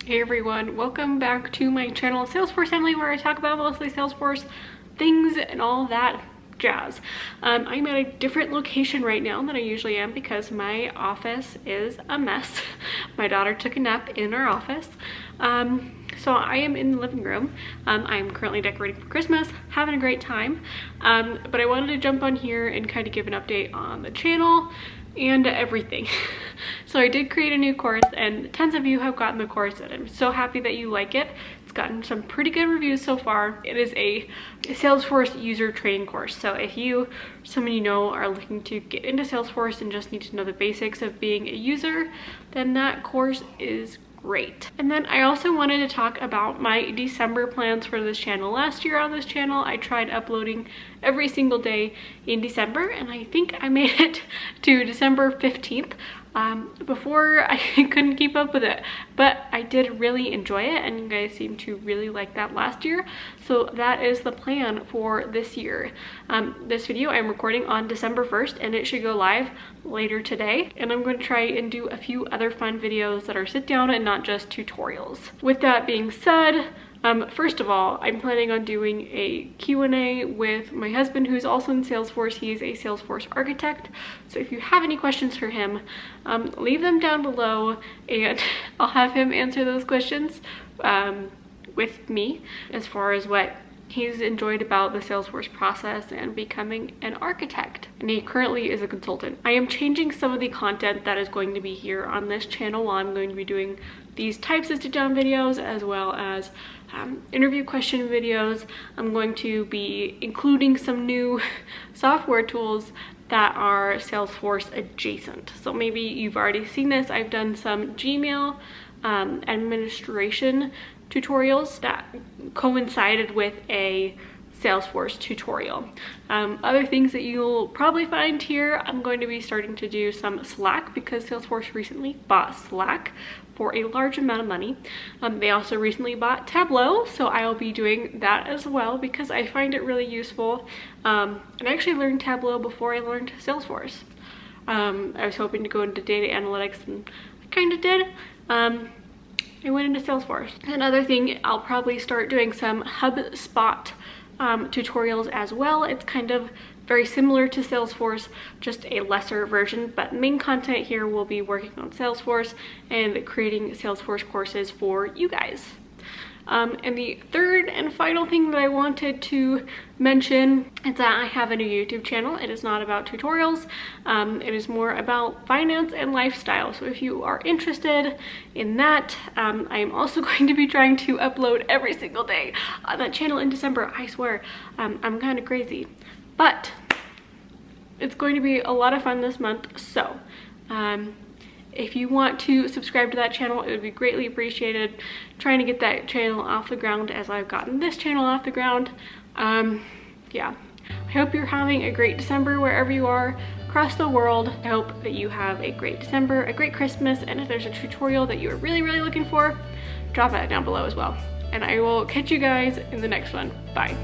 Hey everyone, welcome back to my channel Salesforce Family, where I talk about mostly Salesforce things and all that jazz. I'm at a different location right now than I usually am because my office is a mess. My daughter took a nap in our office. So I am in the living room. I'm currently decorating for Christmas, having a great time. But I wanted to jump on here and kind of give an update on the channel and everything. So I did create a new course and tons of you have gotten the course and I'm so happy that you like it. It's gotten some pretty good reviews so far. It is a Salesforce user training course. So if you, someone you know, are looking to get into Salesforce and just need to know the basics of being a user, then that course is great. And then I also wanted to talk about my December plans for this channel. Last year on this channel, I tried uploading every single day in December, and I think I made it to December 15th. Before I couldn't keep up with it, but I did really enjoy it and you guys seem to really like that last year. So that is the plan for this year. This video I'm recording on December 1st and it should go live later today. And I'm going to try and do a few other fun videos that are sit down and not just tutorials. With that being said, first of all, I'm planning on doing a Q&A with my husband, who's also in Salesforce. He's a Salesforce architect. So if you have any questions for him, leave them down below and I'll have him answer those questions with me as far as what he's enjoyed about the Salesforce process and becoming an architect. And he currently is a consultant. I am changing some of the content that is going to be here on this channel while I'm going to be doing these types of sit-down videos as well as interview question videos. I'm going to be including some new software tools that are Salesforce adjacent. So maybe you've already seen this. I've done some Gmail administration tutorials that coincided with a Salesforce tutorial. Other things that you'll probably find here, I'm going to be starting to do some Slack because Salesforce recently bought Slack for a large amount of money. They also recently bought Tableau, so I'll be doing that as well because I find it really useful. And I actually learned Tableau before I learned Salesforce. I was hoping to go into data analytics and I kind of did. I went into Salesforce. Another thing, I'll probably start doing some HubSpot tutorials as well. It's kind of very similar to Salesforce, just a lesser version, but main content here will be working on Salesforce and creating Salesforce courses for you guys. And the third and final thing that I wanted to mention is that I have a new YouTube channel. It is not about tutorials. It is more about finance and lifestyle. So if you are interested in that, I am also going to be trying to upload every single day on that channel in December. I swear, I'm kind of crazy, but it's going to be a lot of fun this month. So if you want to subscribe to that channel, it would be greatly appreciated. Trying to get that channel off the ground as I've gotten this channel off the ground. Yeah, I hope you're having a great December wherever you are across the world. I hope that you have a great December, a great Christmas, and if there's a tutorial that you're really looking for, drop that down below as well. And I will catch you guys in the next one. Bye.